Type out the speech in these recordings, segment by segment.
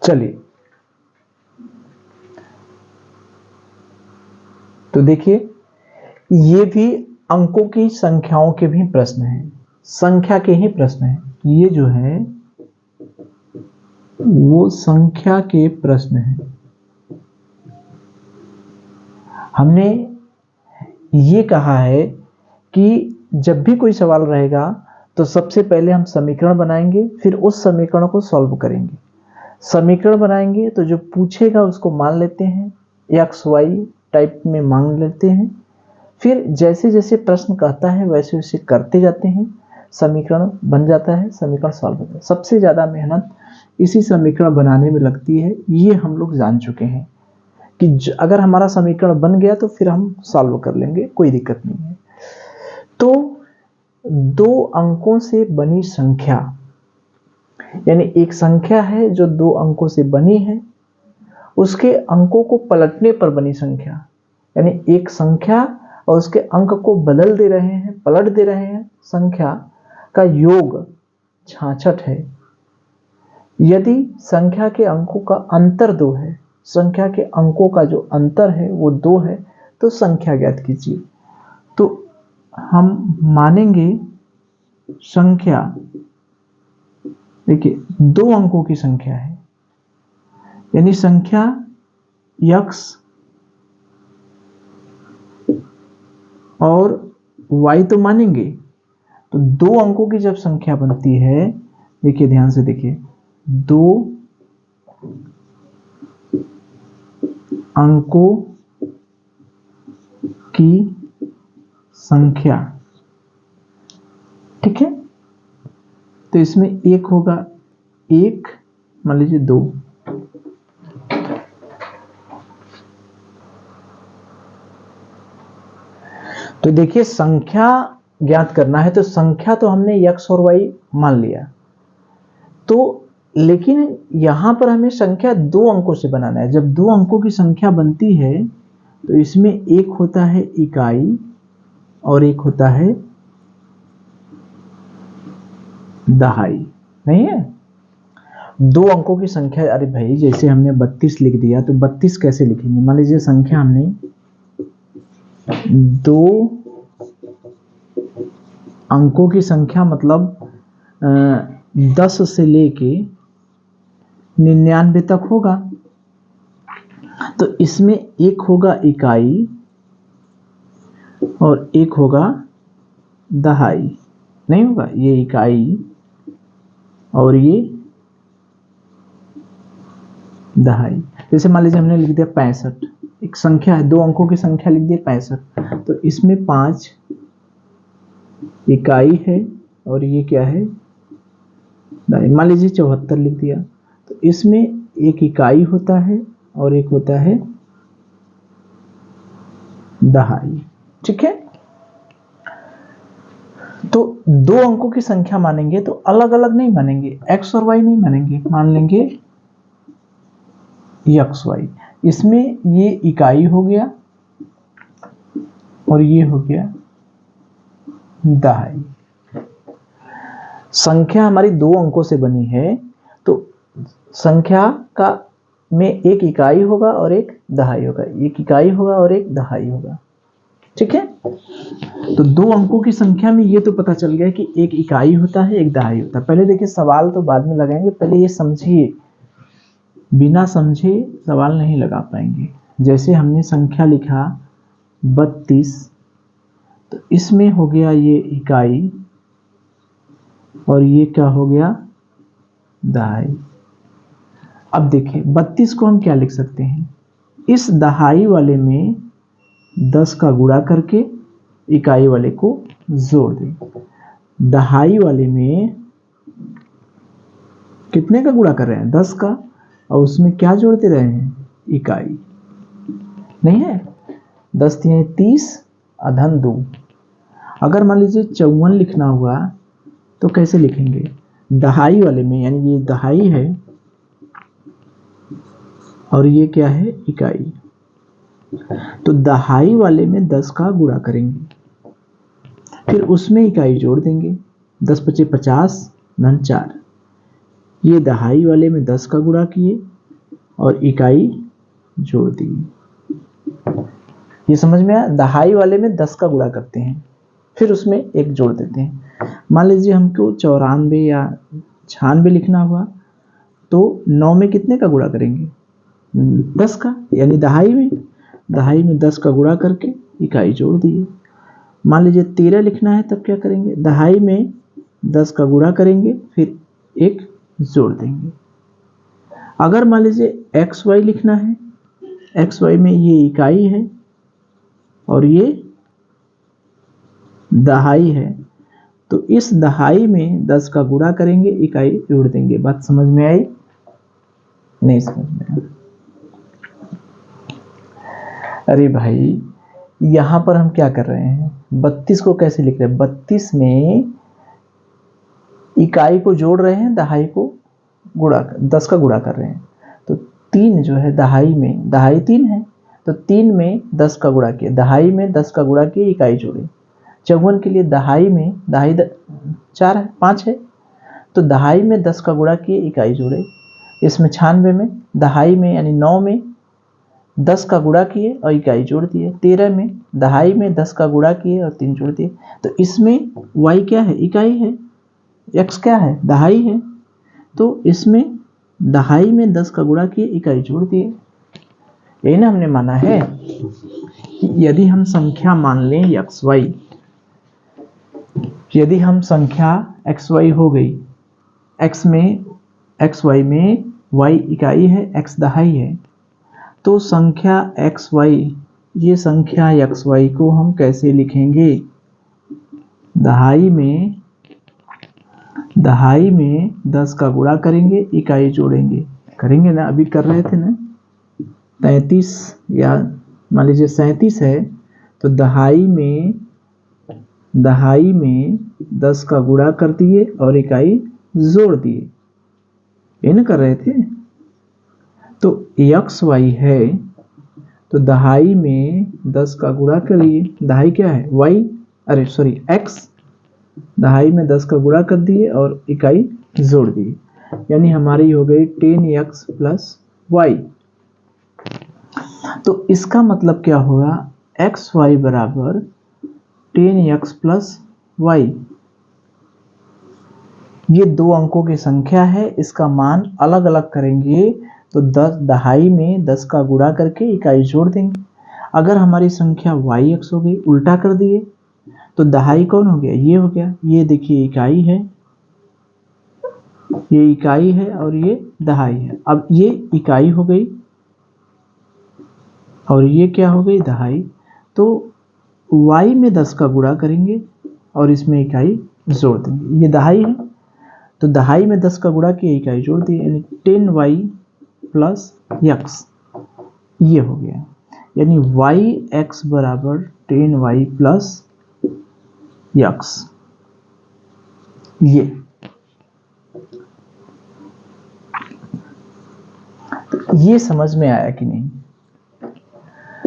चलिए तो देखिए, ये भी अंकों की संख्याओं के भी प्रश्न हैं, संख्या के ही प्रश्न हैं। ये जो है वो संख्या के प्रश्न हैं। हमने ये कहा है कि जब भी कोई सवाल रहेगा तो सबसे पहले हम समीकरण बनाएंगे, फिर उस समीकरण को सॉल्व करेंगे। समीकरण बनाएंगे तो जो पूछेगा उसको मान लेते हैं, एक्स वाई टाइप में मान लेते हैं, फिर जैसे जैसे प्रश्न कहता है वैसे वैसे करते जाते हैं, समीकरण बन जाता है, समीकरण सॉल्व होता है। सबसे ज़्यादा मेहनत इसी समीकरण बनाने में लगती है, ये हम लोग जान चुके हैं कि अगर हमारा समीकरण बन गया तो फिर हम सॉल्व कर लेंगे, कोई दिक्कत नहीं है। तो 2 अंकों से बनी संख्या, यानी एक संख्या है जो 2 अंकों से बनी है, उसके अंकों को पलटने पर बनी संख्या, यानी एक संख्या और उसके अंक को बदल दे रहे हैं, पलट दे रहे हैं, संख्या का योग 66 है। यदि संख्या के अंकों का अंतर 2 है, संख्या के अंकों का जो अंतर है वो 2 है, तो संख्या ज्ञात कीजिए। तो हम मानेंगे संख्या, देखिए 2 अंकों की संख्या है, यानी संख्या x और y तो मानेंगे। तो 2 अंकों की जब संख्या बनती है, देखिए ध्यान से देखिए, 2 अंकों की संख्या, ठीक है, तो इसमें एक होगा 1, मान लीजिए 2, तो देखिए संख्या ज्ञात करना है तो संख्या तो हमने x और y मान लिया, तो लेकिन यहां पर हमें संख्या 2 अंकों से बनाना है। जब 2 अंकों की संख्या बनती है तो इसमें एक होता है इकाई और एक होता है दहाई, नहीं है। 2 अंकों की संख्या, अरे भाई जैसे हमने 32 लिख दिया, तो 32 कैसे लिखेंगे? मान लीजिए संख्या हमने 2 अंकों की संख्या मतलब 10 से लेके 99 तक होगा, तो इसमें एक होगा इकाई और एक होगा दहाई, नहीं होगा, ये इकाई और ये दहाई। जैसे मान लीजिए हमने लिख दिया 65, एक संख्या है, 2 अंकों की संख्या लिख दिया 65, तो इसमें 5 इकाई है और ये क्या है, दहाई। मान लीजिए 74 लिख दिया, तो इसमें एक इकाई होता है और एक होता है दहाई, ठीक है। तो 2 अंकों की संख्या मानेंगे तो अलग अलग नहीं मानेंगे, x और y नहीं मानेंगे, मान लेंगे x y। इसमें ये इकाई हो गया और ये हो गया दहाई। संख्या हमारी 2 अंकों से बनी है, तो संख्या का में एक इकाई होगा और एक दहाई होगा, एक इकाई होगा और एक दहाई होगा, ठीक है। तो 2 अंकों की संख्या में ये तो पता चल गया कि एक इकाई होता है, एक दहाई होता है। पहले देखिए, सवाल तो बाद में लगाएंगे, पहले ये समझिए, बिना समझे सवाल नहीं लगा पाएंगे। जैसे हमने संख्या लिखा 32, तो इसमें हो गया ये इकाई और ये क्या हो गया, दहाई। अब देखिए 32 को हम क्या लिख सकते हैं, इस दहाई वाले में 10 का गुणा करके इकाई वाले को जोड़ दें। दहाई वाले में कितने का गुणा कर रहे हैं, 10 का, और उसमें क्या जोड़ते रहे हैं, इकाई, नहीं है। 10 3 30 अधन 2। अगर मान लीजिए 54 लिखना हुआ तो कैसे लिखेंगे, दहाई वाले में, यानी ये दहाई है और ये क्या है, इकाई, तो दहाई वाले में 10 का गुणा करेंगे, फिर उसमें इकाई जोड़ देंगे, 10 × 5 = 50 धन 4। ये दहाई वाले में 10 का गुणा किए और इकाई जोड़ दी। ये समझ में आया? दहाई वाले में 10 का गुणा करते हैं, फिर उसमें 1 जोड़ देते हैं। मान लीजिए हमको 94 या 96 लिखना हुआ, तो 9 में कितने का गुणा करेंगे? 10 का, यानी दहाई में 10 का गुणा करके इकाई जोड़ दिए। मान लीजिए 13 लिखना है, तब क्या करेंगे? दहाई में 10 का गुणा करेंगे, फिर 1 जोड़ देंगे। अगर मान लीजिए XY लिखना है, XY में ये इकाई है और ये दहाई है, तो इस दहाई में 10 का गुणा करेंगे, इकाई जोड़ देंगे। बात समझ में आई? नहीं समझ में आई? अरे भाई, यहां पर हम क्या कर रहे हैं? 32 को कैसे लिख रहे हैं? 32 में इकाई को जोड़ रहे हैं, दहाई को 10 का गुणा कर रहे हैं। तो 3 जो है दहाई में, दहाई 3 है, तो 3 में 10 का गुणा किया, दहाई में 10 का गुणा किया, इकाई जोड़े। 54 के लिए दहाई में, दहाई 4 है, 5 है, तो दहाई में 10 का गुणा किए, इकाई जोड़े। इसमें 96 में दहाई में यानी 9 में 10 का गुणा किए और इकाई जोड़ दिए। 13 में दहाई में 10 का गुणा किए और 3 जोड़ दिए। तो इसमें y क्या है? इकाई है। x क्या है? दहाई है। तो इसमें दहाई में 10 का गुणा किए, इकाई जोड़ दिए। यही ना हमने माना है कि यदि हम संख्या मान लें xy, यदि हम संख्या xy हो गई, xy में y इकाई है, x दहाई है, तो संख्या xy, ये संख्या xy को हम कैसे लिखेंगे? दहाई में 10 का गुणा करेंगे, इकाई जोड़ेंगे। करेंगे ना? अभी कर रहे थे ना। 33 या मान लीजिए 37 है, तो दहाई में 10 का गुणा कर दिए और इकाई जोड़ दिए। ये ना कर रहे थे। तो xy है, तो दहाई में 10 का गुणा करिए। दहाई क्या है? x। दहाई में 10 का गुणा कर दिए और इकाई जोड़ दिए, यानी हमारी हो गई 10x प्लस y। तो इसका मतलब क्या होगा? xy बराबर 10x प्लस y। ये 2 अंकों की संख्या है, इसका मान अलग अलग करेंगे तो 10 दहाई में 10 का गुणा करके इकाई जोड़ देंगे। अगर हमारी संख्या yx हो गई, उल्टा कर दिए तो दहाई कौन हो गया? ये हो गया। ये देखिए इकाई है, ये इकाई है और ये दहाई है। अब ये इकाई हो गई और ये क्या हो गई? दहाई। तो y में 10 का गुणा करेंगे और इसमें इकाई जोड़ देंगे। ये दहाई है, तो दहाई में 10 का गुणा किया, इकाई जोड़ दिए, यानी 10y प्लस x। ये हो गया, यानी yx बराबर 10y प्लस x। ये तो ये समझ में आया कि नहीं?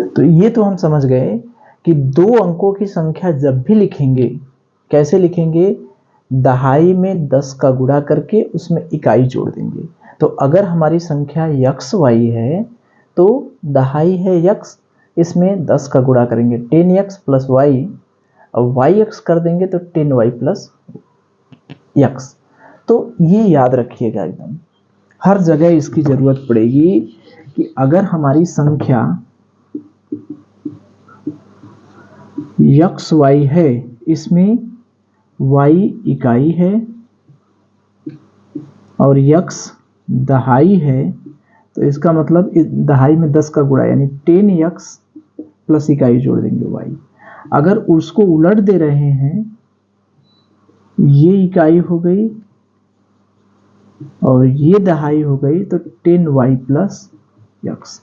तो ये तो हम समझ गए कि 2 अंकों की संख्या जब भी लिखेंगे, कैसे लिखेंगे? दहाई में 10 का गुणा करके उसमें इकाई जोड़ देंगे। तो अगर हमारी संख्या xy है, तो दहाई है x, इसमें 10 का गुणा करेंगे, 10x प्लस y, और yx कर देंगे तो 10y प्लस x। तो ये याद रखिएगा, एकदम हर जगह इसकी जरूरत पड़ेगी कि अगर हमारी संख्या xy है, इसमें y इकाई है और x दहाई है, तो इसका मतलब दहाई में 10 का गुणा यानी 10x प्लस इकाई जोड़ देंगे y। अगर उसको उलट दे रहे हैं, ये इकाई हो गई और ये दहाई हो गई, तो 10y प्लस x।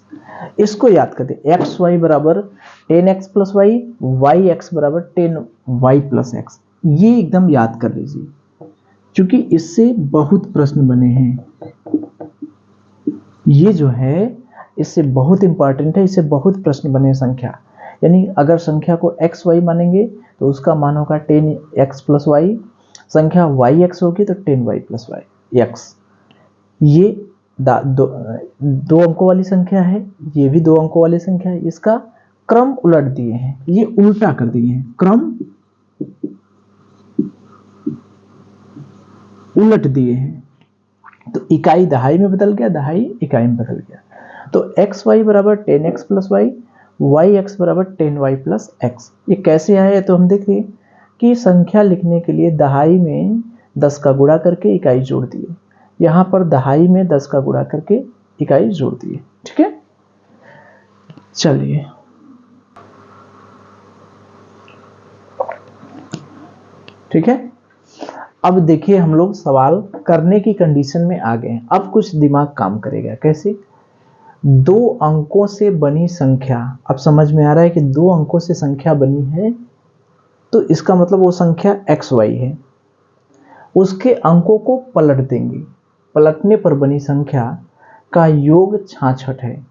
इसको याद करते, xy बराबर 10x प्लस y, yx बराबर 10y प्लस x। ये एकदम याद कर लीजिए, क्योंकि इससे बहुत प्रश्न बने हैं। ये जो है इससे बहुत इंपॉर्टेंट है, इससे बहुत प्रश्न बने संख्या। यानी अगर संख्या को xy मानेंगे तो उसका मान होगा 10x प्लस y, संख्या yx होगी तो 10y प्लस y x। ये दो अंकों वाली संख्या है, ये भी 2 अंकों वाली संख्या है, इसका क्रम उलट दिए हैं, ये उल्टा कर दिए हैं, क्रम उलट दिए हैं। तो इकाई दहाई में बदल गया, दहाई इकाई में बदल गया। तो एक्स वाई बराबर 10x plus Y, Y x बराबर 10y प्लस एक्स। ये कैसे आया तो हम देखें कि संख्या लिखने के लिए दहाई में 10 का गुणा करके इकाई जोड़ दिए, यहां पर दहाई में 10 का गुणा करके इकाई जोड़ दिए। ठीक है, चलिए ठीक है। अब देखिए हम लोग सवाल करने की कंडीशन में आ गए हैं। अब कुछ दिमाग काम करेगा। कैसे? 2 अंकों से बनी संख्या, अब समझ में आ रहा है कि 2 अंकों से संख्या बनी है तो इसका मतलब वो संख्या एक्स वाई है। उसके अंकों को पलट देंगे, पलटने पर बनी संख्या का योग 66 है।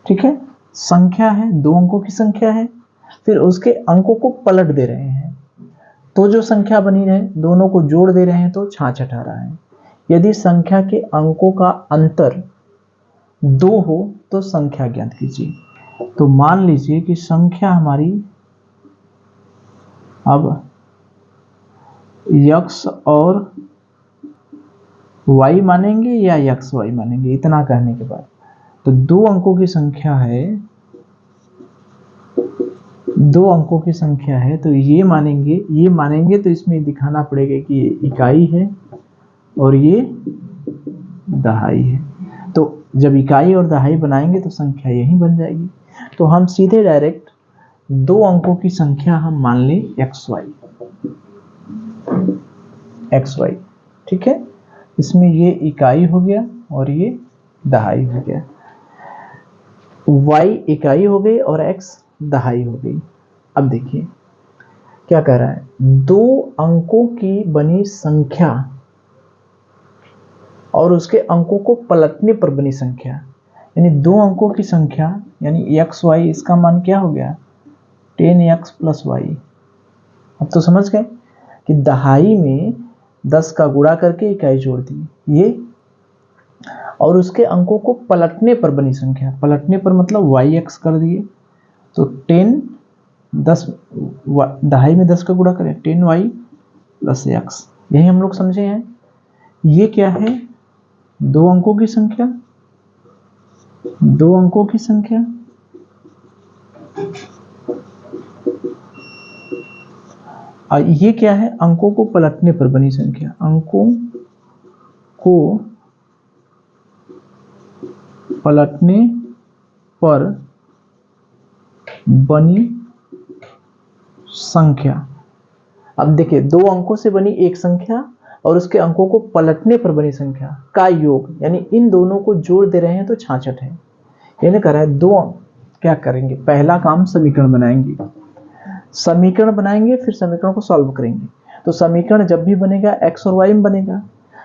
ठीक है, संख्या है, 2 अंकों की संख्या है, फिर उसके अंकों को पलट दे रहे हैं तो जो संख्या बनी रहे, दोनों को जोड़ दे रहे हैं तो 66 आ रहा है। यदि संख्या के अंकों का अंतर 2 हो तो संख्या ज्ञात कीजिए। तो मान लीजिए कि संख्या हमारी अब x और y मानेंगे या x y मानेंगे, इतना कहने के बाद तो 2 अंकों की संख्या है, 2 अंकों की संख्या है तो ये मानेंगे तो इसमें दिखाना पड़ेगा कि ये इकाई है और ये दहाई है। तो जब इकाई और दहाई बनाएंगे तो संख्या यही बन जाएगी। तो हम सीधे डायरेक्ट 2 अंकों की संख्या हम मान लें एक्स वाई। ठीक है, इसमें ये इकाई हो गया और ये दहाई हो गया, y इकाई हो गई और x दहाई हो गई। अब देखिए क्या कह रहा है, 2 अंकों की बनी संख्या और उसके अंकों को पलटने पर बनी संख्या, यानी 2 अंकों की संख्या यानी एक्स वाई, इसका मान क्या हो गया 10x प्लस वाई। अब तो समझ गए कि दहाई में 10 का गुणा करके इकाई जोड़ दी ये, और उसके अंकों को पलटने पर बनी संख्या, पलटने पर मतलब yx कर दिए तो 10 दहाई में 10 का गुणा करें 10y प्लस x, यही हम लोग समझे हैं। ये क्या है, 2 अंकों की संख्या, 2 अंकों की संख्या और ये क्या है, अंकों को पलटने पर बनी संख्या, अंकों को पलटने पर बनी संख्या। अब देखिए 2 अंकों से बनी एक संख्या और उसके अंकों को पलटने पर बनी संख्या का योग, यानी इन दोनों को जोड़ दे रहे हैं तो 66 है। यानी कह रहा है 2 क्या करेंगे, पहला काम समीकरण बनाएंगे, समीकरण बनाएंगे फिर समीकरण को सॉल्व करेंगे। तो समीकरण जब भी बनेगा x और y में बनेगा।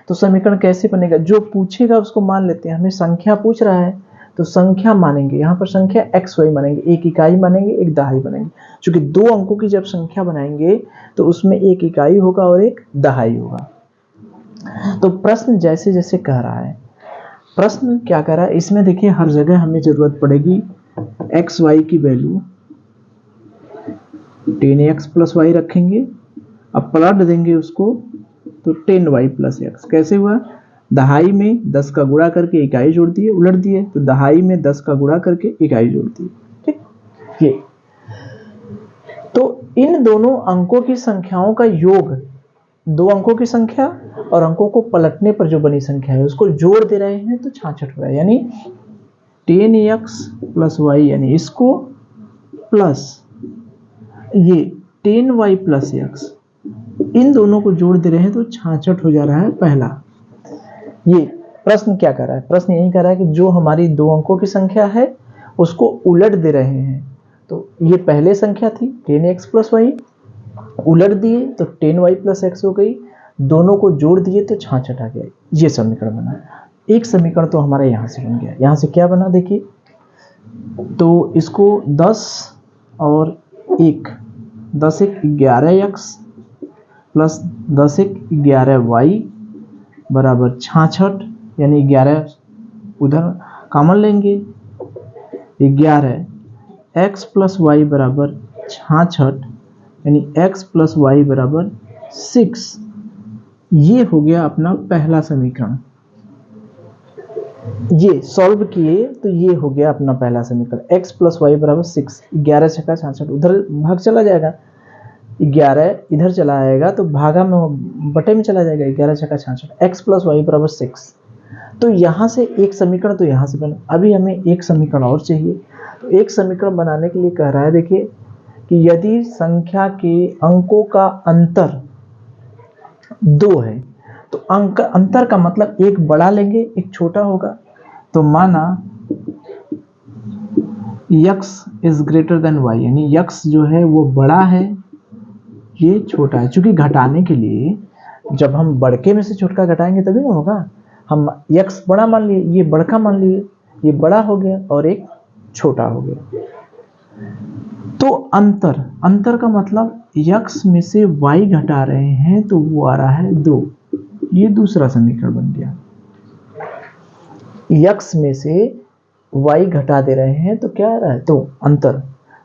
तो समीकरण कैसे बनेगा, जो पूछेगा उसको मान लेते हैं, हमें संख्या पूछ रहा है तो संख्या मानेंगे, यहाँ पर संख्या एक्स वाई मानेंगे, एक इकाई मानेंगे एक दहाई मानेंगे। क्योंकि 2 अंकों की जब संख्या बनाएंगे तो उसमें एक इकाई होगा और एक दहाई होगा। तो प्रश्न जैसे जैसे कह रहा है, प्रश्न क्या कह रहा है, इसमें देखिए हर जगह हमें जरूरत पड़ेगी एक्स वाई की वैल्यू 10x प्लस वाई रखेंगे, अब पलट देंगे उसको तो 10y प्लस एक्स। कैसे हुआ, दहाई में 10 का गुणा करके इकाई जोड़ दिए, उलट दिए तो दहाई में 10 का गुणा करके इकाई जोड़ दिए। ठीक, ये तो इन दोनों अंकों की संख्याओं का योग, 2 अंकों की संख्या और अंकों को पलटने पर जो बनी संख्या है उसको जोड़ दे रहे हैं तो 66 हो रहा है। यानी 10x प्लस वाई, यानी इसको प्लस ये 10y प्लस एक्स, इन दोनों को जोड़ दे रहे हैं तो 66 हो जा रहा है पहला। ये प्रश्न क्या कर रहा है, प्रश्न यही कर रहा है कि जो हमारी 2 अंकों की संख्या है उसको उलट दे रहे हैं। तो ये पहले संख्या थी 10x प्लस वाई, उलट दिए तो 10y प्लस एक्स हो गई, दोनों को जोड़ दिए तो 66 आ गया। ये समीकरण बना। एक समीकरण तो हमारा यहाँ से बन गया। यहाँ से क्या बना देखिए, तो इसको 10 और 10 एक 11x प्लस 10 एक 11y बराबर 66 यानी 11 उधर कॉमन लेंगे। 11 x प्लस वाई बराबर 66 यानी x प्लस वाई बराबर 6। ये हो गया अपना पहला समीकरण। ये सॉल्व किए तो ये हो गया अपना पहला समीकरण x प्लस वाई बराबर 6। 11 छक्का 66 उधर भाग चला जाएगा, 11 इधर चला आएगा तो भागा में बटे में चला जाएगा, 11 छक्का 66 x प्लस वाई बराबर 6। तो यहाँ से एक समीकरण तो यहाँ से बना। अभी हमें एक समीकरण और चाहिए। तो एक समीकरण बनाने के लिए कह रहा है, देखिए कि यदि संख्या के अंकों का अंतर 2 है तो अंक अंतर का मतलब एक बड़ा लेंगे एक छोटा होगा। तो माना x is greater than y, यानी x जो है वो बड़ा है ये छोटा है। चूंकि घटाने के लिए जब हम बड़के में से छोटा घटाएंगे तभी ना होगा। हम x बड़ा मान लिए, ये बड़का मान लिए, ये बड़ा हो गया और एक छोटा हो गया। तो अंतर का मतलब x में से y घटा रहे हैं तो वो आ रहा है 2। ये दूसरा समीकरण बन गया। x में से y घटा दे रहे हैं तो क्या आ रहा है, तो अंतर।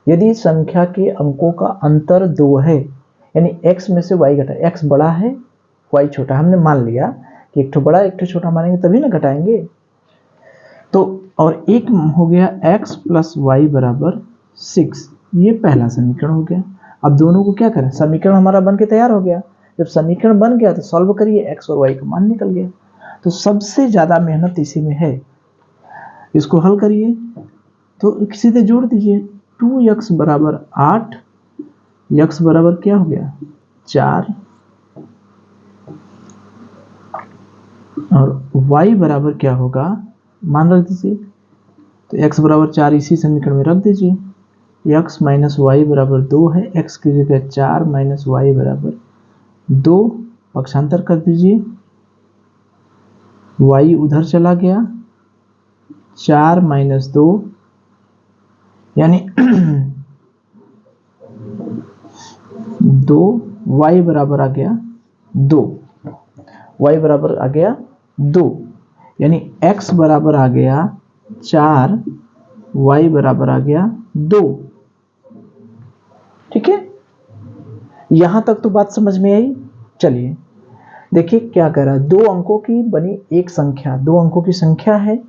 यदि संख्या के अंकों का अंतर 2 है यानी x में से y घटा, x बड़ा है y छोटा, हमने मान लिया कि एक ठो बड़ा एक ठो छोटा मानेंगे तभी ना घटाएंगे। तो और एक हो गया x प्लस वाई बराबर 6। ये पहला समीकरण हो गया। अब दोनों को क्या करें, समीकरण हमारा बन के तैयार हो गया। जब समीकरण बन गया तो सॉल्व करिए, x और y का मान निकल गया। तो सबसे ज्यादा मेहनत इसी में है। इसको हल करिए तो सीधे जोड़ दीजिए। 2x बराबर 8, x बराबर क्या हो गया 4 और y बराबर क्या होगा मान रख दीजिए। तो x बराबर 4 इसी समीकरण में रख दीजिए। x माइनस वाई बराबर 2 है, x की जगह 4 माइनस वाई बराबर 2, पक्षांतर कर दीजिए। y उधर चला गया, 4 माइनस 2 यानी 2, y बराबर आ गया 2, y बराबर आ गया 2 यानी x बराबर आ गया 4, y बराबर आ गया 2। ठीक है, यहां तक तो बात समझ में आई। चलिए देखिए क्या कह रहा है, 2 अंकों की बनी एक संख्या, 2 अंकों की संख्या है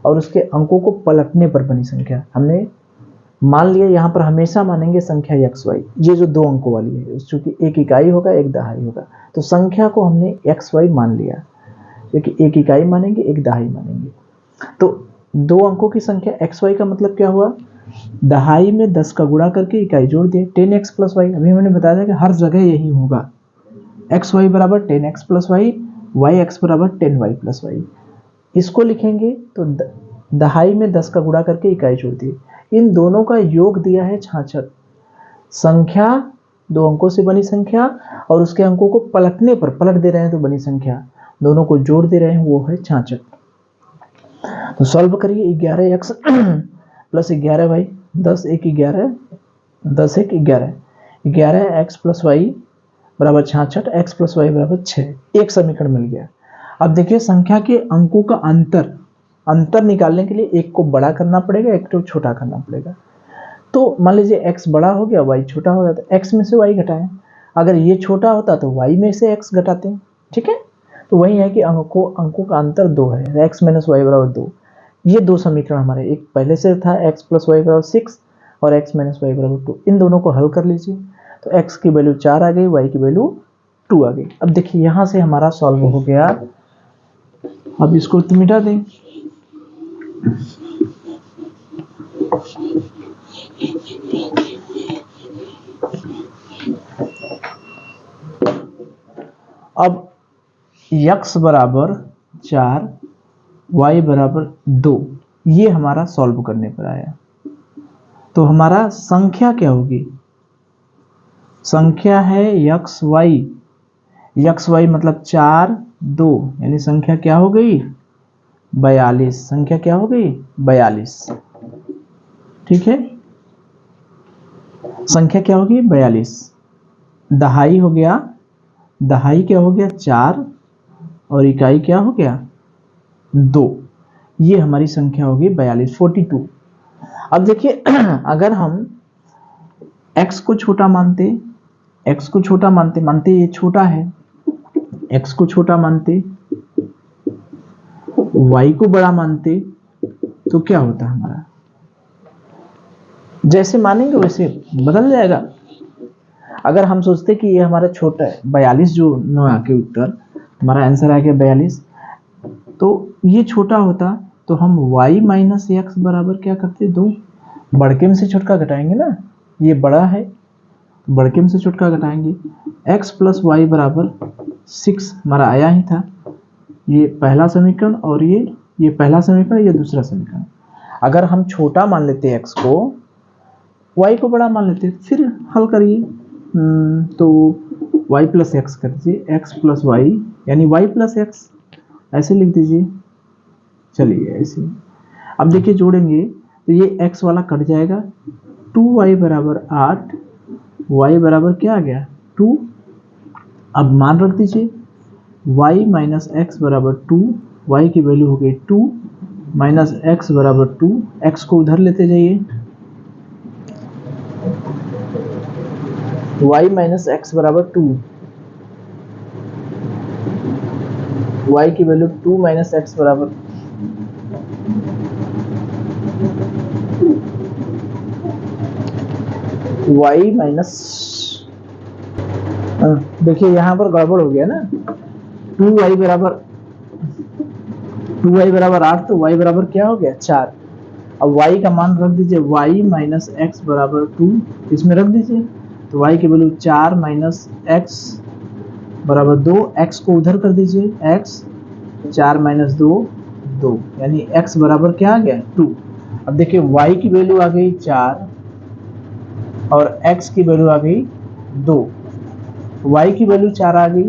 और उसके अंकों को पलटने पर बनी संख्या। हमने मान लिया यहां पर हमेशा मानेंगे संख्या x y, ये जो 2 अंकों वाली है चूंकि एक इकाई होगा एक दहाई होगा तो संख्या को हमने x y मान लिया, क्योंकि एक इकाई मानेंगे एक दहाई मानेंगे। तो 2 अंकों की संख्या x y का मतलब क्या हुआ, दहाई में 10 का गुणा करके इकाई जोड़ दिए, 10x प्लस वाई। अभी मैंने बताया था कि हर जगह यही होगा, एक्स वाई बराबर 10x plus Y, Y x बराबर 10y प्लस वाई। इसको लिखेंगे तो दहाई में 10 का गुणा करके इकाई जोड़ दिए, इन दोनों का योग दिया है 66। संख्या 2 अंकों से बनी संख्या और उसके अंकों को पलटने पर पलट दे रहे हैं तो बनी संख्या, दोनों को जोड़ दे रहे हैं वो है 66। तो सॉल्व करिए, 11x plus 11y, 10 1 11, 10 1 11, 11x plus Y बराबर 66, x प्लस वाई बराबर 6। एक समीकरण मिल गया। अब देखिए संख्या के अंकों का अंतर निकालने के लिए एक को बड़ा करना पड़ेगा एक को छोटा करना पड़ेगा। तो मान लीजिए x बड़ा हो गया y छोटा हो गया, तो x में से y घटाएं। अगर ये छोटा होता तो y में से x घटाते हैं। ठीक है, तो वही है कि अंकों का अंतर 2 है, x माइनस वाई बराबर 2। ये 2 समीकरण हमारे, एक पहले से था x प्लस वाई बराबर 6 और x माइनस वाई बराबर 2, इन दोनों को हल कर लीजिए। तो x की वैल्यू 4 आ गई, y की वैल्यू 2 आ गई। अब देखिए यहां से हमारा सॉल्व हो गया। अब इसको तो मिटा दें। अब x बराबर 4 y बराबर 2, ये हमारा सॉल्व करने पर आया। तो हमारा संख्या क्या होगी, संख्या है x y मतलब 4 2 यानी संख्या क्या हो गई 42। संख्या क्या हो गई 42। ठीक है, संख्या क्या होगी 42। दहाई हो गया, दहाई क्या हो गया 4 और इकाई क्या हो गया 2, ये हमारी संख्या होगी 42, 42। अब देखिए अगर हम x को छोटा मानते, x को छोटा मानते ये छोटा है, x को छोटा मानते, y को बड़ा मानते, तो क्या होता हमारा, जैसे मानेंगे वैसे बदल जाएगा। अगर हम सोचते कि ये हमारा छोटा है 42, जो नोआ के उत्तर हमारा आंसर आ गया 42, तो ये छोटा होता तो हम y माइनस एक्स बराबर क्या करते, 2, बड़के में से छोटका घटाएंगे ना, ये बड़ा है बड़के में से छोटका घटाएंगे, x प्लस वाई बराबर 6 हमारा आया ही था। ये पहला समीकरण और ये पहला समीकरण, ये दूसरा समीकरण। अगर हम छोटा मान लेते x को, y को बड़ा मान लेते, फिर हल करिए, तो y प्लस एक्स कर दीजिए, x प्लस वाई यानी y प्लस एक्स, ऐसे लिख दीजिए। चलिए ऐसे, अब देखिए जोड़ेंगे तो ये x वाला कट जाएगा, 2y बराबर 8, y बराबर क्या आ गया 2। अब मान रख दीजिए, y माइनस एक्स बराबर 2, y की वैल्यू हो गई 2 माइनस एक्स बराबर 2, x को उधर लेते जाइए, y माइनस एक्स बराबर 2, y की वैल्यू 2 माइनस एक्स बराबर y माइनस, देखिए यहां पर गड़बड़ हो गया ना, 2y बराबर 8, तो y बराबर क्या हो गया 4। अब y का मान रख दीजिए, y माइनस एक्स बराबर 2, इसमें रख दीजिए, तो y की वैल्यू 4 माइनस एक्स बराबर 2, x को उधर कर दीजिए, x 4 माइनस 2 2, यानी x बराबर क्या आ गया 2। अब देखिए y की वैल्यू आ गई 4 और x की वैल्यू आ गई 2, y की वैल्यू 4 आ गई,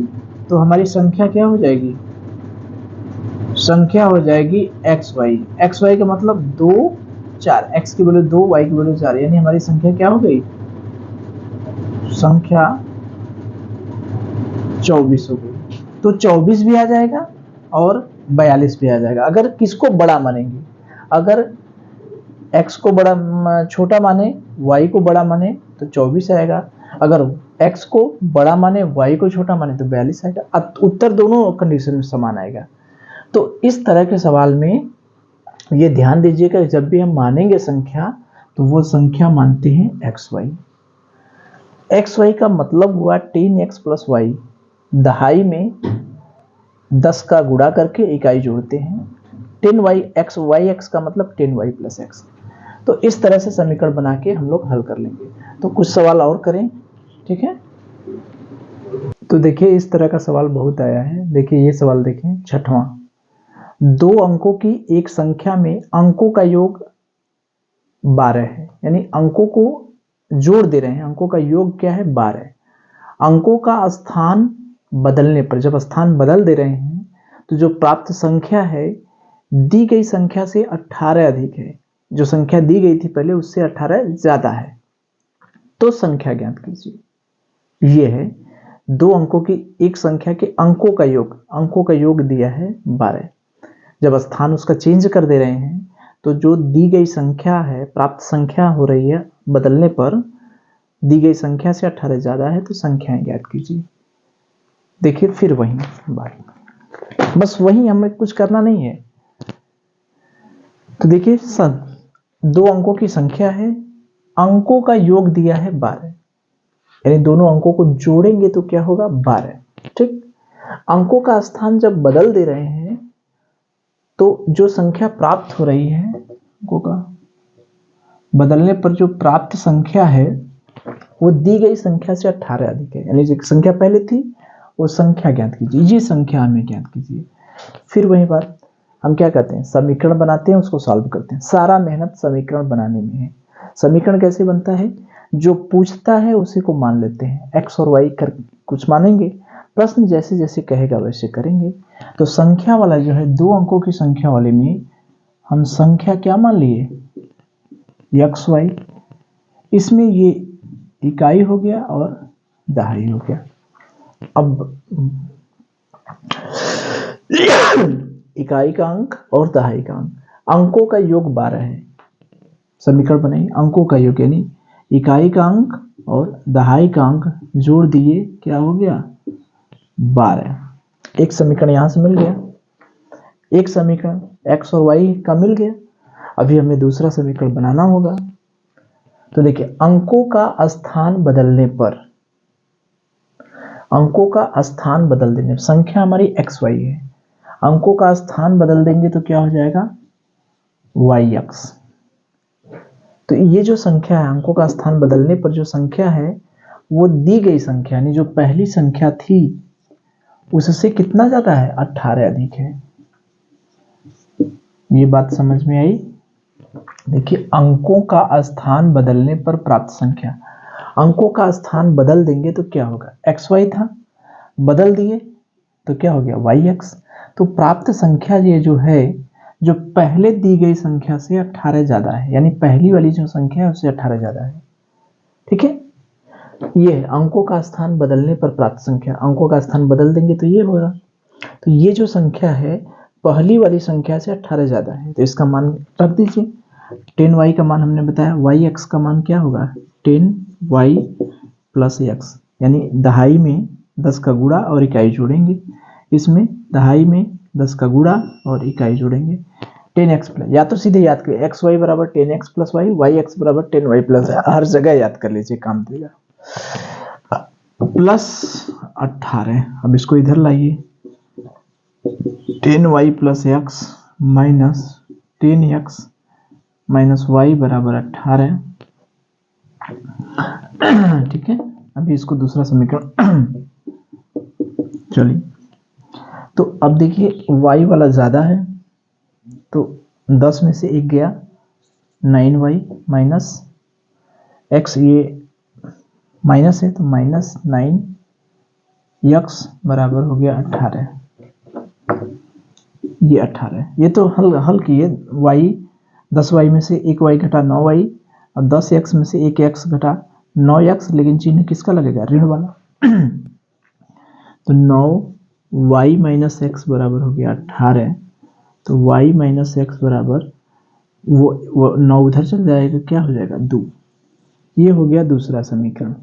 तो हमारी संख्या क्या हो जाएगी, संख्या हो जाएगी xy का मतलब 2 4, x की वैल्यू 2, y की वैल्यू 4, यानी हमारी संख्या क्या हो गई, संख्या 24 हो गई। तो 24 भी आ जाएगा और 42 भी आ जाएगा। अगर किसको बड़ा मानेंगे, अगर x को बड़ा छोटा माने, y को बड़ा माने तो 24 आएगा, अगर x को बड़ा माने y को छोटा माने तो 42 आएगा। अब उत्तर दोनों कंडीशन में समान आएगा। तो इस तरह के सवाल में ये ध्यान दीजिएगा, जब भी हम मानेंगे संख्या तो वो संख्या मानते हैं xy का मतलब हुआ 10x प्लस y, दहाई में 10 का गुणा करके इकाई जोड़ते हैं, 10y का मतलब 10y प्लस एक्स। तो इस तरह से समीकरण बना के हम लोग हल कर लेंगे। तो कुछ सवाल और करें, ठीक है। तो देखिए इस तरह का सवाल बहुत आया है। देखिए ये सवाल देखें, छठवां, 2 अंकों की एक संख्या में अंकों का योग 12 है, यानी अंकों को जोड़ दे रहे हैं, अंकों का योग क्या है 12। अंकों का स्थान बदलने पर, जब स्थान बदल दे रहे हैं तो जो प्राप्त संख्या है दी गई संख्या से 18 अधिक है, जो संख्या दी गई थी पहले उससे 18 ज्यादा है, तो संख्या ज्ञात कीजिए। ये है 2 अंकों की एक संख्या के अंकों का योग दिया है 12। जब स्थान उसका चेंज कर दे रहे हैं तो जो दी गई संख्या है, प्राप्त संख्या हो रही है बदलने पर, दी गई संख्या से 18 ज्यादा है, तो संख्याएं ज्ञात कीजिए। देखिए फिर वही बात, बस वही, हमें कुछ करना नहीं है। तो देखिए 2 अंकों की संख्या है, अंकों का योग दिया है 12, यानी दोनों अंकों को जोड़ेंगे तो क्या होगा 12, ठीक। अंकों का स्थान जब बदल दे रहे हैं तो जो संख्या प्राप्त हो रही है, अंकों का बदलने पर जो प्राप्त संख्या है वो दी गई संख्या से 18 अधिक है, यानी जो संख्या पहले थी वो संख्या ज्ञात कीजिए, ये संख्या हमें ज्ञात कीजिए। फिर वही बात, हम क्या करते हैं, समीकरण बनाते हैं, उसको सॉल्व करते हैं। सारा मेहनत समीकरण बनाने में है। समीकरण कैसे बनता है, जो पूछता है उसी को मान लेते हैं, एक्स और वाई कर कुछ मानेंगे, प्रश्न जैसे जैसे कहेगा वैसे करेंगे। तो संख्या वाला जो है 2 अंकों की संख्या वाले में हम संख्या क्या मान लिए, एक्स वाई, इसमें ये इकाई हो गया और दहाई हो गया। अब इकाई का अंक और दहाई का अंक, अंकों का योग 12 है। समीकरण बनाइए, अंकों का योग यानी इकाई का अंक और दहाई का अंक जोड़ दिए, क्या हो गया 12। एक समीकरण यहां से मिल गया, एक समीकरण x और y का मिल गया। अभी हमें दूसरा समीकरण बनाना होगा। तो देखिए, अंकों का स्थान बदलने पर, अंकों का स्थान बदल देने, संख्या हमारी x y है, अंकों का स्थान बदल देंगे तो क्या हो जाएगा yx। तो ये जो संख्या है, अंकों का स्थान बदलने पर जो संख्या है वो दी गई संख्या यानी जो पहली संख्या थी उससे कितना ज्यादा है, 18 अधिक है। ये बात समझ में आई। देखिए, अंकों का स्थान बदलने पर प्राप्त संख्या, अंकों का स्थान बदल देंगे तो क्या होगा, एक्स वाई था, बदल दिए तो क्या हो गया वाई एक्स। तो प्राप्त संख्या ये जो है, जो पहले दी गई संख्या से 18 ज्यादा है, यानी पहली वाली जो संख्या है उससे 18 ज्यादा है। ठीक है, ये अंकों का स्थान बदलने पर प्राप्त संख्या, अंकों का स्थान बदल देंगे तो ये होगा। तो ये जो संख्या है पहली वाली संख्या से 18 ज्यादा है, तो इसका मान रख दीजिए। 10y का मान हमने बताया, yx का मान क्या होगा 10y प्लस x, यानी दहाई में 10 का गुणा और इकाई जोड़ेंगे, इसमें दहाई में 10 का गुणा और इकाई जोड़ेंगे। 10x प्लस, या तो सीधे याद करिए xy बराबर 10x प्लस y, yx बराबर 10y प्लस, हर जगह याद कर लीजिए, काम देगा। प्लस 18, अब इसको इधर लाइए, 10y plus x minus 10x minus y बराबर 18। ठीक है, अभी इसको दूसरा समीकरण चलिए। तो अब देखिए y वाला ज्यादा है तो 10 में से 1 गया, 9y माइनस x, ये माइनस है तो माइनस 9x बराबर हो गया 18। ये 18, ये तो हल किए, y 10y में से 1y घटा 9y और 10x में से 1x घटा 9x, लेकिन चिन्ह किसका लगेगा, ऋण वाला। तो 9y माइनस x बराबर हो गया 18, तो y माइनस x बराबर वो 9 उधर चल जाएगा, क्या हो जाएगा 2। ये हो गया दूसरा समीकरण।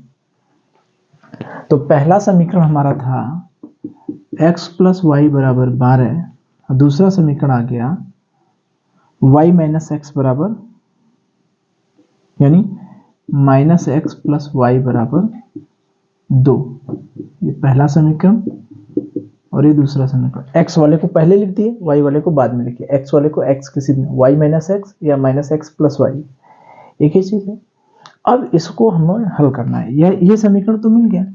तो पहला समीकरण हमारा था x प्लस वाई बराबर 12, और दूसरा समीकरण आ गया y माइनस एक्स बराबर, यानी माइनस एक्स प्लस वाई बराबर 2। ये पहला समीकरण और ये दूसरा समीकरण। x वाले को पहले लिख दिए, y वाले को बाद में लिखिए। x वाले को x किसी में, y माइनस एक्स या माइनस एक्स प्लस वाई, एक ही चीज है। अब इसको हमें हल करना है। ये समीकरण तो मिल गया,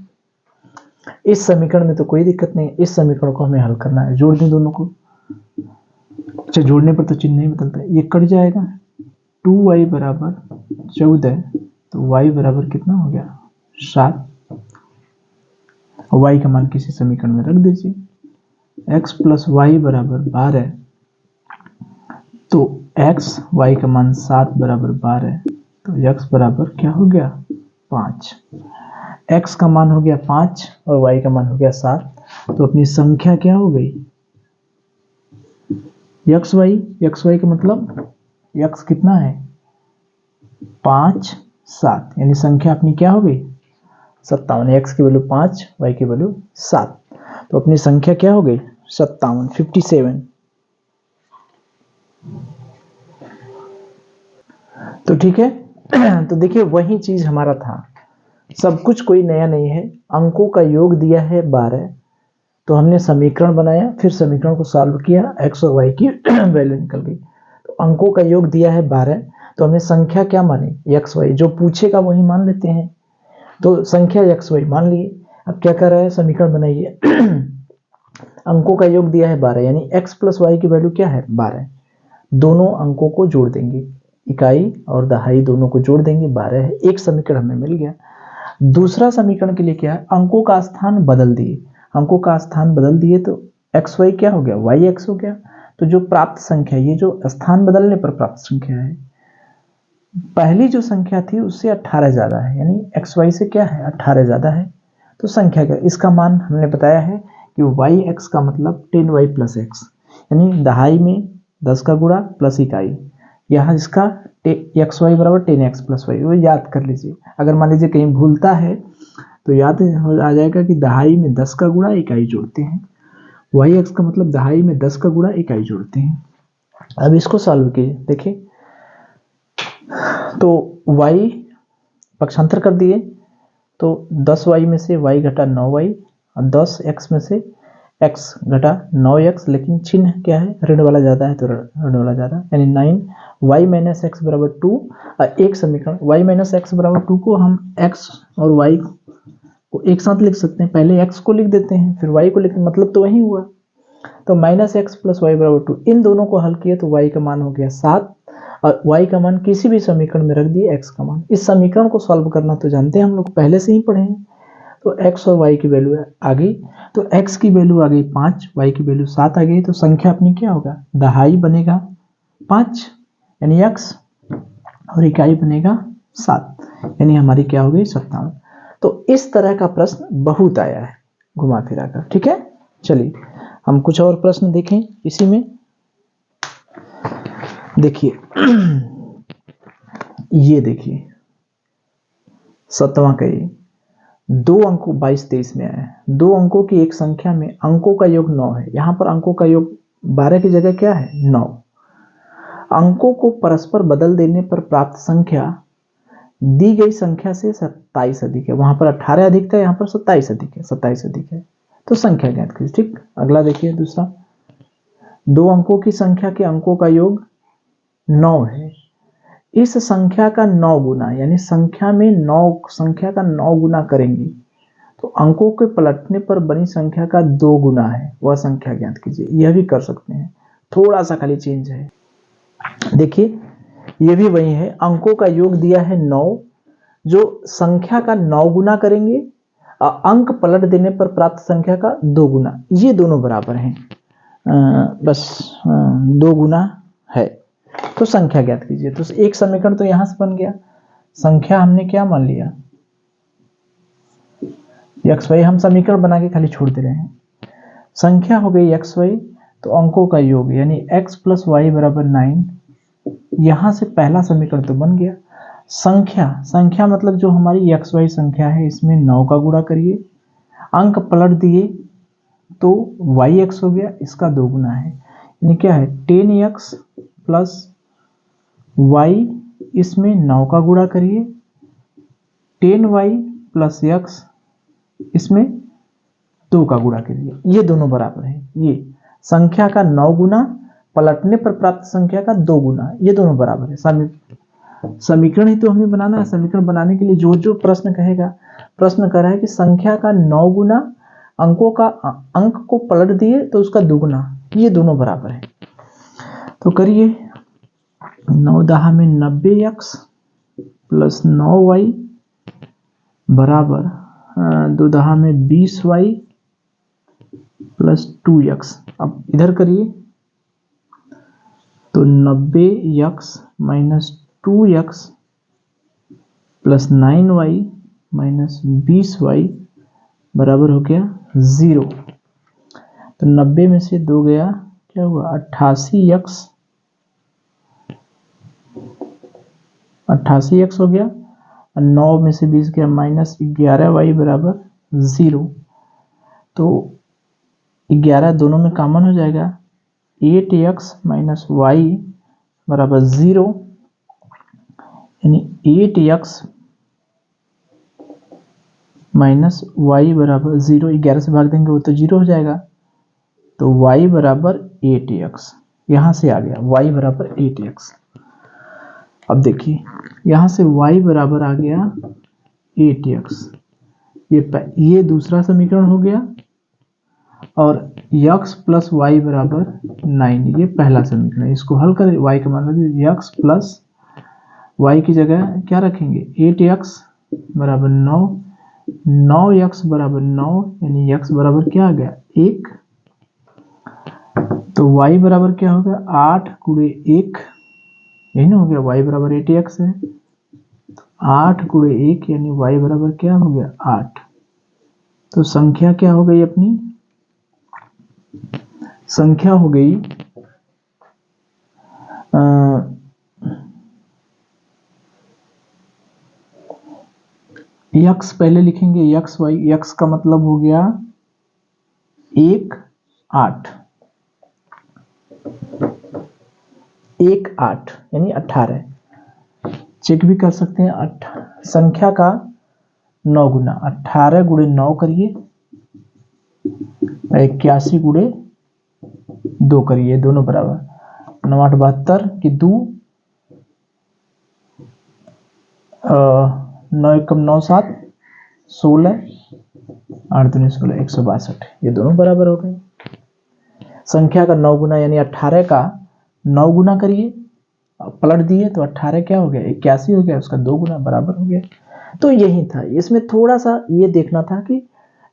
इस समीकरण में तो कोई दिक्कत नहीं है, इस समीकरण को हमें हल करना है। जोड़ दें दोनों को, अच्छा जोड़ने पर तो चिन्ह नहीं बदलता है, ये कट जाएगा। 2y बराबर 14, तो y बराबर कितना हो गया 7। y का मान किसी समीकरण में रख दीजिए। x प्लस वाई बराबर 12, तो x y का मान 7 बराबर 12, तो x बराबर क्या हो गया 5। x का मान हो गया 5 और y का मान हो गया 7, तो अपनी संख्या क्या हो गई xy का मतलब x कितना है 5 7, यानी संख्या अपनी क्या हो गई 57। x की वैल्यू 5, y की वैल्यू 7, तो अपनी संख्या क्या हो गई 57। तो ठीक है, तो देखिए वही चीज हमारा था, सब कुछ कोई नया नहीं है। अंकों का योग दिया है 12, तो हमने समीकरण बनाया, फिर समीकरण को सॉल्व किया, x और y की वैल्यू निकल गई। तो अंकों का योग दिया है 12, तो हमने संख्या क्या मानी x y, जो पूछेगा वही मान लेते हैं। तो संख्या x y मान लिए। अब क्या कर रहा है, समीकरण बनाइए। अंकों का योग दिया है 12, यानी x प्लस वाई की वैल्यू क्या है 12। दोनों अंकों को जोड़ देंगे, इकाई और दहाई दोनों को जोड़ देंगे, 12 है। एक समीकरण हमें मिल गया। दूसरा समीकरण के लिए क्या है, अंकों का स्थान बदल दिए। अंकों का स्थान बदल दिए तो एक्स वाई क्या हो गया वाई एक्स हो गया। तो जो प्राप्त संख्या, ये जो स्थान बदलने पर प्राप्त संख्या है, पहली जो संख्या थी उससे 18 ज्यादा है, यानी एक्स वाई से क्या है 18 ज्यादा है। तो संख्या क्या, इसका मान हमने बताया है कि वाई एक्स का मतलब 10y प्लस एक्स, यानी दहाई में 10 का गुणा प्लस इकाई, यहाँ इसका एक्स वाई बराबर 10x प्लस वाई, वो याद कर लीजिए। अगर मान लीजिए कहीं भूलता है तो याद आ जाएगा कि दहाई में 10 का गुणा इकाई जोड़ते हैं, वाई एक्स का मतलब दहाई में 10 का गुणा इकाई जोड़ते हैं। अब इसको सॉल्व कीजिए, देखिए तो y पक्षांतर कर दिए तो 10y में से y घटा 9y और 10x में से x घटा 9x, लेकिन चिन्ह क्या है, ऋण वाला ज्यादा है तो ऋण वाला ज्यादा, यानी 9y माइनस एक्स बराबर 2। एक समीकरण y माइनस एक्स बराबर 2 को हम x और y को एक साथ लिख सकते हैं, पहले x को लिख देते हैं फिर y को लिखते हैं, मतलब तो वही हुआ। तो माइनस एक्स प्लस वाई बराबर 2, इन दोनों को हल किए तो y का मान हो गया 7 और y का मान किसी भी समीकरण में रख दिए x का मान। इस समीकरण को सॉल्व करना तो जानते हैं हम लोग, पहले से ही पढ़े हैं। तो x और y की वैल्यू आ गई, तो x की वैल्यू आ गई 5, y की वैल्यू 7 आ गई, तो संख्या अपनी क्या होगा, दहाई बनेगा 5 यानी x और इकाई बनेगा 7, यानी हमारी क्या हो गई 57। तो इस तरह का प्रश्न बहुत आया है घुमा फिरा कर, ठीक है। चलिए हम कुछ और प्रश्न देखें इसी में। देखिए ये देखिए 7वां का ये 2 अंकों 22-23 में आया है। 2 अंकों की एक संख्या में अंकों का योग 9 है, यहां पर अंकों का योग 12 की जगह क्या है 9। अंकों को परस्पर बदल देने पर प्राप्त संख्या दी गई संख्या से 27 अधिक है, वहां पर 18 अधिक था, यहां पर 27 अधिक है, 27 अधिक है, तो संख्या ज्ञात कीजिए। ठीक, अगला देखिए दूसरा, 2 अंकों की संख्या के अंकों का योग 9 है, इस संख्या का 9 गुना, यानी संख्या में 9 संख्या का 9 गुना करेंगे तो अंकों के पलटने पर बनी संख्या का 2 गुना है, वह संख्या ज्ञात कीजिए। यह भी कर सकते हैं, थोड़ा सा खाली चेंज है। देखिए ये भी वही है, अंकों का योग दिया है 9, जो संख्या का 9 गुना करेंगे और अंक पलट देने पर प्राप्त संख्या का 2 गुना, ये दोनों बराबर हैं, बस 2 गुना है, तो संख्या ज्ञात कीजिए। तो एक समीकरण तो यहां से बन गया, संख्या हमने क्या मान लिया एक्स वाई, हम समीकरण बना के खाली छोड़ दे रहे हैं। संख्या हो गई एक्स वाई, तो अंकों का योग यानी x प्लस वाई बराबर 9, यहां से पहला समीकरण तो बन गया। संख्या मतलब जो हमारी एक्स वाई संख्या है, इसमें 9 का गुणा करिए, अंक पलट दिए तो वाई एक्स हो गया, इसका 2 गुना है, यानी क्या है 10x प्लस वाई, इसमें 9 का गुणा करिए, 10y प्लस x, इसमें 2 का गुणा करिए, ये दोनों बराबर है। ये संख्या का 9 गुना पलटने पर प्राप्त संख्या का 2 गुना, ये दोनों बराबर है। समीकरण ही तो हमें बनाना है, समीकरण बनाने के लिए जो जो प्रश्न कहेगा, प्रश्न कह रहा है कि संख्या का 9 गुना अंक को पलट दिए तो उसका 2 गुना, ये दोनों बराबर है। तो करिए 9 दहा में 90x प्लस 9y बराबर 2 दहा में 20y प्लस 2x। अब इधर करिए तो 90x minus 2x plus 9y minus 20y बराबर हो गया 0। तो 90 में से 2 गया, क्या हुआ 88x हो गया, 9 में से 20 गया माइनस 11y बराबर 0। तो 11 दोनों में कॉमन हो जाएगा, 8x माइनस y बराबर 0, यानी 8x माइनस y बराबर 0, 11 से भाग देंगे वो तो 0 हो जाएगा, तो y बराबर 8x, यहां से आ गया y बराबर 8x। अब देखिए यहां से y बराबर आ गया 8x, ये दूसरा समीकरण हो गया, और x प्लस वाई बराबर 9, ये पहला समीकरण है। इसको हल करें, y का मान लगे x प्लस वाई की जगह क्या रखेंगे 8x बराबर 9, 9x बराबर 9, यानी x बराबर क्या आ गया 1, तो y बराबर क्या होगा 8 गुणे 1, यही ना हो गया, y बराबर 8x है, 8 गुणे 1 यानी y बराबर क्या हो गया 8। तो संख्या क्या हो गई अपनी संख्या हो गई यक्स पहले लिखेंगे, यक्स वाई, यक्स का मतलब हो गया 1 8, 1 8 यानी 18। चेक भी कर सकते हैं, संख्या का 9 गुना, 18 गुणे 9 करिए, 81 गुणे 2 करिए, दोनों बराबर, 9 8 72 की 2, 9 एकम 9 7 16, 8 दूनी 16, 162, ये दोनों बराबर हो गए। संख्या का 9 गुना यानी 18 का 9 गुना करिए, पलट दिए तो 18 क्या हो गया, 81 हो गया, उसका 2 गुना बराबर हो गया। तो यही था, इसमें थोड़ा सा ये देखना था कि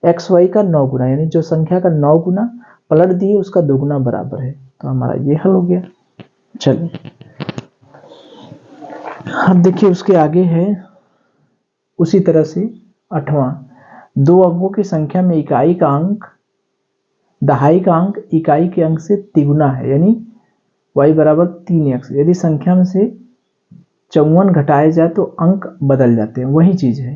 एक्स वाई का 9 गुना यानी जो संख्या का 9 गुना पलट दिए उसका 2 गुना बराबर है, तो हमारा ये हल हो गया। चलिए अब देखिए उसके आगे है उसी तरह से 8वां, 2 अंकों की संख्या में इकाई का अंक दहाई का अंक इकाई के अंक से तिगुना है, यानी y बराबर 3x। यदि संख्या में से 54 घटाया जाए तो अंक बदल जाते हैं, वही चीज है,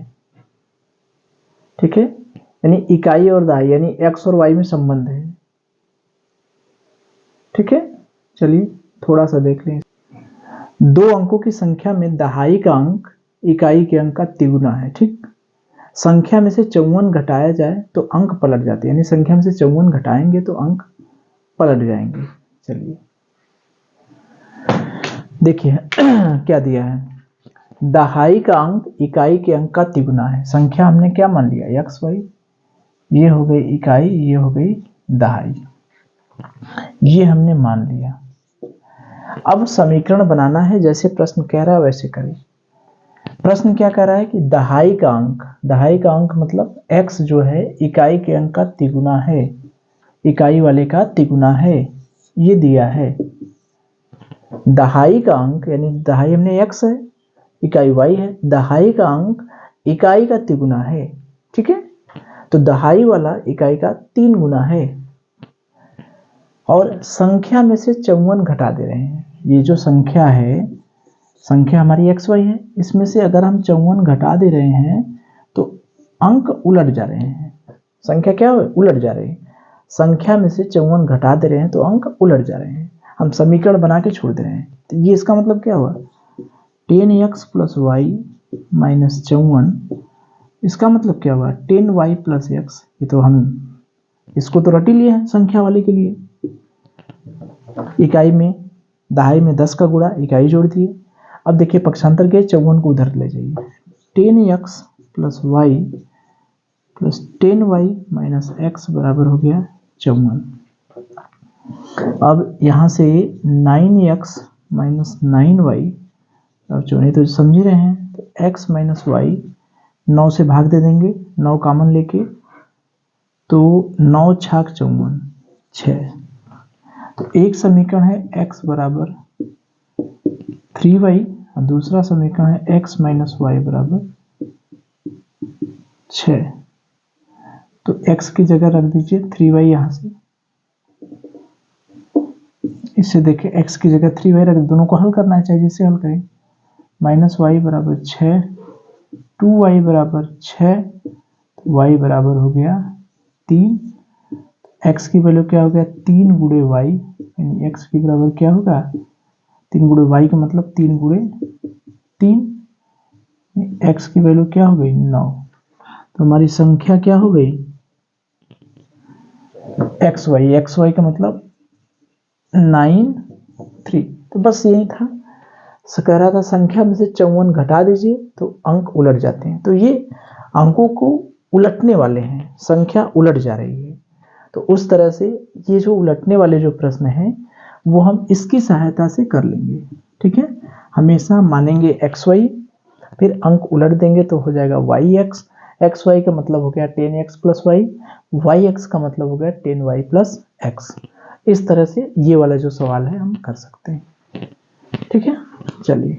ठीक है। यानी इकाई और दहाई यानी x और y में संबंध है, ठीक है। चलिए थोड़ा सा देख लें। 2 अंकों की संख्या में दहाई का अंक इकाई के अंक का तिगुना है, ठीक। संख्या में से 54 घटाया जाए तो अंक पलट जाते हैं, यानी संख्या में से 54 घटाएंगे तो अंक पलट जाएंगे। चलिए देखिए क्या दिया है, दहाई का अंक इकाई के अंक का तिगुना है। संख्या हमने क्या मान लिया, एक्स वाई, ये हो गई इकाई, ये हो गई दहाई, ये हमने मान लिया। अब समीकरण बनाना है, जैसे प्रश्न कह रहा है वैसे करें। प्रश्न क्या कह रहा है कि दहाई का अंक मतलब x जो है इकाई के अंक का तिगुना है, इकाई वाले का तिगुना है, ये दिया है। दहाई का अंक यानी दहाई हमने x है, इकाई y है, दहाई का अंक इकाई का तिगुना है, ठीक है। तो दहाई वाला इकाई का 3 गुना है, और संख्या में से 54 घटा दे रहे हैं। ये जो संख्या है, संख्या हमारी एक्स वाई है, इसमें से अगर हम 54 घटा दे रहे हैं तो अंक उलट जा रहे हैं। संख्या क्या उलट जा रही है, संख्या में से 54 घटा दे रहे हैं तो अंक उलट जा रहे हैं, हम समीकरण बना के छोड़ दे रहे हैं। तो ये इसका मतलब क्या हुआ, 10x प्लस वाई माइनस 54, इसका मतलब क्या हुआ 10y प्लस एक्स। ये तो हम इसको तो रट ही लिए हैं संख्या वाले के लिए, इकाई में दहाई में 10 का गुणा, इकाई जोड़ दिए। अब देखिए पक्षांतर के 54 को उधर ले जाइए, 10x plus y plus 10y minus x बराबर हो गया 54। अब यहाँ से 9x माइनस 9y, अब चौनी तो समझ ही रहे हैं, तो x माइनस वाई 9 से भाग दे देंगे, 9 कॉमन लेके, तो 9 छाक 54 6। तो एक समीकरण है x बराबर 3y और दूसरा समीकरण है x माइनस वाई बराबर 6। तो x की जगह रख दीजिए 3y, यहां से इससे देखिए x की जगह 3y रख, दोनों को हल करना है, चाहे जिससे हल करें। माइनस वाई बराबर 6, 2y बराबर 6, y बराबर हो गया 3। x की वैल्यू क्या हो गया 3 गुणे y, यानी x की बराबर क्या होगा 3 गुणे y का मतलब 3 गुणे 3, x की वैल्यू क्या हो गई 9। तो हमारी संख्या क्या हो गई एक्स वाई का मतलब 9 3। तो बस यही था, कह रहा था संख्या में से 54 घटा दीजिए तो अंक उलट जाते हैं। तो ये अंकों को उलटने वाले हैं, संख्या उलट जा रही है। तो उस तरह से ये जो उलटने वाले जो प्रश्न हैं वो हम इसकी सहायता से कर लेंगे, ठीक है। हमेशा मानेंगे एक्स वाई, फिर अंक उलट देंगे तो हो जाएगा वाई एक्स, एक्स वाई का मतलब हो गया 10x plus Y, Y x का मतलब हो गया 10y प्लस एक्स। इस तरह से ये वाला जो सवाल है हम कर सकते हैं, ठीक है। चलिए